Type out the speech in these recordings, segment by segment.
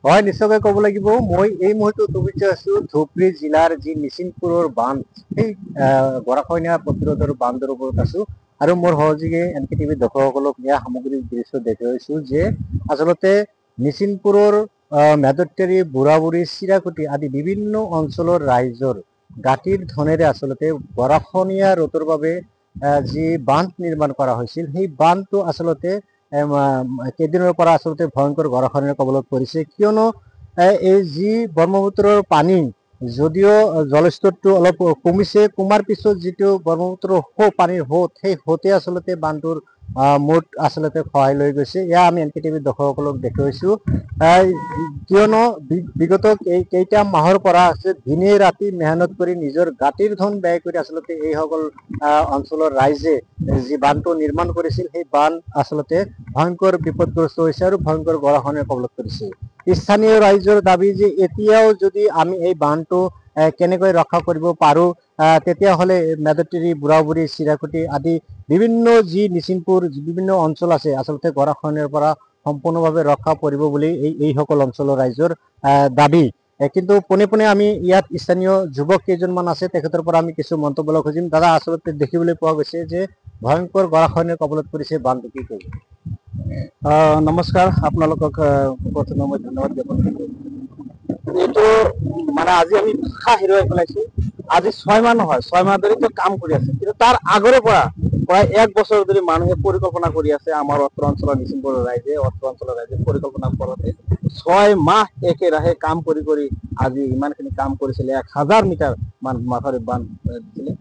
হয় নিশ্চয়কৈ ক'ব লাগিব। মই এই মুহূৰ্তত উপস্থিত আছো ধুবুৰী জিলাৰ যি নিচিনপুৰৰ বান্ধ, সেই গৰাখহনীয়া প্ৰতিৰোধৰ বান্ধৰ ওপৰত আছো আৰু মোৰ সহযোগী এনকে টিভি দৰ্শকসকলক এয়া সামগ্ৰিক দৃশ্য দেখুৱাইছো যে আচলতে নিচিনপুৰৰ মেদত্তেৰী, বুঢ়াবুঢ়ী, চিৰাকুটি আদি বিভিন্ন অঞ্চলৰ ৰাইজৰ গাঁতিৰ ধনেৰে আচলতে গৰাখহনীয়া ৰোধৰ বাবে যি বান্ধ নিৰ্মাণ কৰা হৈছিল, সেই বান্ধটো আচলতে কেইদিনৰ পৰা আচলতে ভয়ংকৰ গৰাখহনীয়াৰ কবলত পৰিছে। কিয়নো এই যি ব্ৰহ্মপুত্ৰৰ পানী যদিও জলস্তৰটো অলপ কমিছে, কমাৰ পিছত যিটো ব্ৰহ্মপুত্ৰৰ পানীৰ সোঁত, সেই সোঁতে আচলতে বান্ধটোৰ মুঠ আচলতে খহাই লৈ গৈছে। এয়া আমি এনকে টিভিৰ দৰ্শকসকলক দেখুৱাইছো। কিয়নো বিগত কেইটা মাহৰ পৰা দিনে ৰাতি মেহনত কৰি নিজৰ গাঁতিৰ ধন ব্যয় কৰি আচলতে এইসকল অঞ্চলৰ ৰাইজে যি বান্ধটো নিৰ্মাণ কৰিছিল, সেই বান্ধ আচলতে ভয়ংকৰ বিপদগ্ৰস্ত হৈছে আৰু ভয়ংকৰ গৰাখহনীয়াৰ কবলত পৰিছে। স্থানীয় ৰাইজৰ দাবী যে এতিয়াও যদি আমি এই বান্ধটো কেনেকৈ ৰক্ষা কৰিব পাৰো, তেতিয়াহ'লে মেদত্তেৰী, বুঢ়াবুঢ়ী, চিৰাকুটি আদি বিভিন্ন যি নিচিনপুৰ বিভিন্ন অঞ্চল আছে আচলতে গৰাখহনীয়াৰ পৰা সম্পূৰ্ণভাৱে ৰক্ষা পৰিব বুলি এইসকল অঞ্চলৰ ৰাইজৰ দাবী। কিন্তু পোনে পোনে আমি ইয়াত স্থানীয় যুৱক কেইজনমান আছে, তেখেতৰ পৰা আমি কিছু মন্তব্য ল'ব খুজিম। দাদা, আচলতে দেখিবলৈ পোৱা গৈছে যে ভয়ংকৰ গৰাখহনীয়াৰ কবলত পৰিছে বান্ধটো, কি কৰিব? নমস্কাৰ, আপোনালোকক প্ৰথমে মই ধন্যবাদ জ্ঞাপন কৰিছোঁ। এইটো মানে আজি আমি ভাষা হেৰুৱাই পেলাইছো। আজি 6 মাহ নহয়, 6 মাহ ধৰি কাম কৰি আছে, কিন্তু তাৰ আগৰে পৰা প্ৰায় 1 বছৰ ধৰি মানুহে পৰিকল্পনা কৰি আছে। আমাৰ অত্ৰ অঞ্চলৰ নিচিনপুৰৰ ৰাইজে পৰিকল্পনা কৰোঁতে 6 মাহ একেৰাহে কাম কৰি আজি ইমানখিনি কাম কৰিছিলে। 1000 মিটাৰ মাথাউৰি বান্ধ দিছিলে।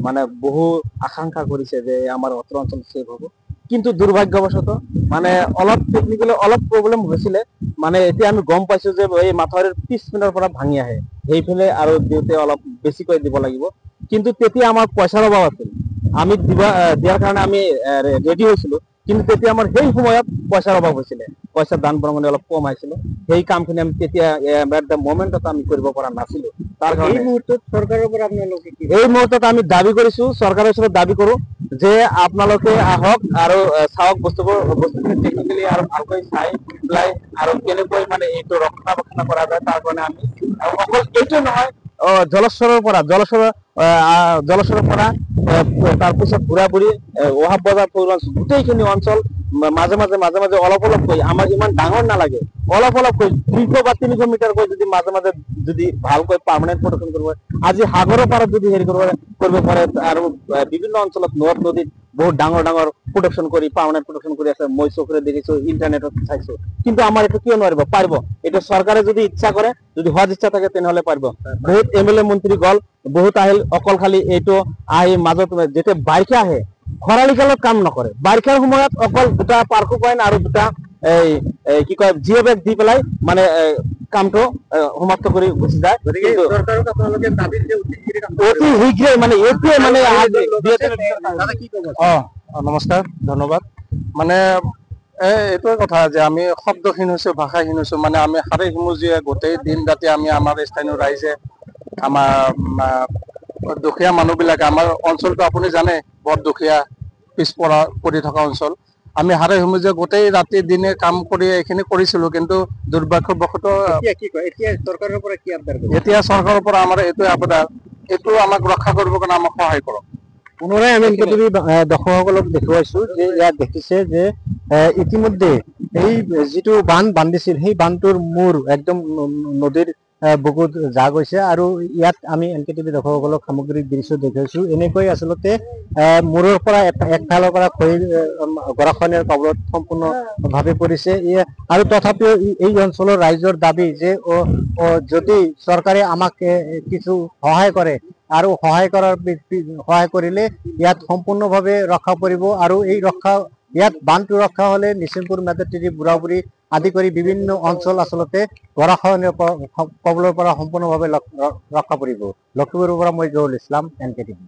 মানে বহু আকাংক্ষা কৰিছে যে আমাৰ অত্ৰ অঞ্চল শেষ হ'ব, কিন্তু দুৰ্ভাগ্যবশত মানে অলপ টেকনিকেলি অলপ প্ৰব্লেম হৈছিলে। মানে এতিয়া আমি গম পাইছো যে এই মাথাউৰিৰ 30 মিটাৰ পৰা ভাঙি আহে, সেইফালে আৰু দিওঁতে অলপ বেছিকৈ দিব লাগিব। কিন্তু তেতিয়া আমাৰ পইচাৰ অভাৱ আছিল। আমি দিয়াৰ কাৰণে আমি ৰেডি হৈছিলো, কিন্তু তেতিয়া আমাৰ সেই সময়ত পইচাৰ অভাৱ হৈছিলে। পইচাৰ দান বৰঙণি অলপ কম আহিছিলে। সেই কামখিনি আমি তেতিয়া মমেণ্টত আমি কৰিব পৰা নাছিলো। তাৰ কাৰণে এই মুহূৰ্তত চৰকাৰৰ পৰা আপোনালোকে এই মুহূৰ্তত আমি দাবী কৰিছো, চৰকাৰৰ ওচৰত দাবী কৰো যে আপোনালোকে আহক আৰু চাওক বস্তুখিনি টেকনিকেলি আৰু ভালকৈ চাই পেলাই আৰু কেনেকৈ মানে এইটো ৰক্ষণাবেক্ষণ কৰা যায়। তাৰ কাৰণে আমি অকল এইটো নহয়, জলস্বৰৰ পৰা তাৰপিছত বুঢ়াবুঢ়ী, ওহাব বজাৰ, গোটেইখিনি অঞ্চল মাজে মাজে অলপকৈ, আমাৰ ইমান ডাঙৰ নালাগে, অলপকৈ 200 বা 300 মিটাৰকৈ যদি মাজে মাজে যদি ভালকৈ পাৰ্মানেণ্ট প্ৰটেকশ্যন কৰিব পাৰে, আজি সাগৰৰ পাৰত যদি হেৰি কৰিব পাৰে, আৰু বিভিন্ন অঞ্চলত নদ-নদীত বহুত ডাঙৰ প্ৰটেকশ্যন কৰি পাৰ্মানেণ্ট প্ৰটেকশ্যন কৰি আছে। মই চকুৰে দেখিছো, ইণ্টাৰনেটত চাইছো। কিন্তু আমাৰ এইটো কিয় নোৱাৰিব? পাৰিব। এইটো চৰকাৰে যদি ইচ্ছা কৰে, যদি হোৱাৰ ইচ্ছা থাকে, তেনেহ'লে পাৰিব। বহুত MLA মন্ত্ৰী গ'ল, বহুত আহিল, অকল খালি এইটো আহি মাজত যেতিয়া বাৰিষা আহে, খৰালি কালত কাম নকৰে। বাৰিষাৰ সময়ত অকল 2টা পাৰ্কো পইণ্ট আৰু 2টা কি কয় জিঅ' বেগ দি পেলাই মানে কামটো সমাপ্ত কৰি গুচি যায়। চৰকাৰক আপোনালোকে দাবী অতি শীঘ্ৰে মানে এইটোৱে মানে নমস্কাৰ, ধন্যবাদ। মানে এইটোৱে কথা যে আমি শব্দহীন হৈছো, ভাষাহীন হৈছো। মানে আমি হাৰে সিমুজিয়ে গোটেই দিন ৰাতি আমি আমাৰ স্থানীয় ৰাইজে, আমাৰ দুখীয়া মানুহবিলাকে, আমাৰ অঞ্চলটো আপুনি জানে বৰ দুখীয়া পিছপৰা পৰি থকা অঞ্চল। আমি হাৰে সিমুজিয়ে গোটেই ৰাতি দিনে কাম কৰি এইখিনি কৰিছিলো, কিন্তু দুৰ্ভাগ্যবশত এতিয়া চৰকাৰৰ পৰা কি আবদাৰ কৰিব? এতিয়া চৰকাৰৰ পৰা আমাৰ এইটোৱে আবদাৰ, এইটো আমাক ৰক্ষা কৰিবৰ কাৰণে আমাক সহায় কৰক। পুনৰাই আমি দৰ্শকসকলক দেখুৱাইছো যে ইয়াত দেখিছে যে ইতিমধ্যে এই যিটো বান্ধ বান্ধিছিল, সেই বান্ধটোৰ মূৰ একদম নদীৰ বুকুত যা গৈছে। আৰু ইয়াত আমি এনকে টিভি দৰ্শকসকলক সামগ্ৰিক দৃশ্য দেখুৱাইছো। এনেকৈ আচলতে মূৰৰ পৰা একফালৰ পৰা গৰাখহনীয়াৰ কবলত সম্পূৰ্ণভাৱে পৰিছে। আৰু তথাপিও এই অঞ্চলৰ ৰাইজৰ দাবী যে যদি চৰকাৰে আমাক কিছু সহায় কৰে, আৰু সহায় কৰিলে ইয়াত সম্পূৰ্ণভাৱে ৰক্ষা পৰিব। আৰু এই ইয়াত বান্ধটো ৰক্ষা হলে নিচিনপুৰ, মেদত্তেৰী, বুঢ়াবুঢ়ী আদি কৰি বিভিন্ন অঞ্চল আচলতে গৰাখহনীয়াৰ কবলৰ পৰা সম্পূৰ্ণভাৱে ৰক্ষা পৰিব। লখিমপুৰৰ পৰা মই জহুৰুল ইছলাম, এনকে টিভি।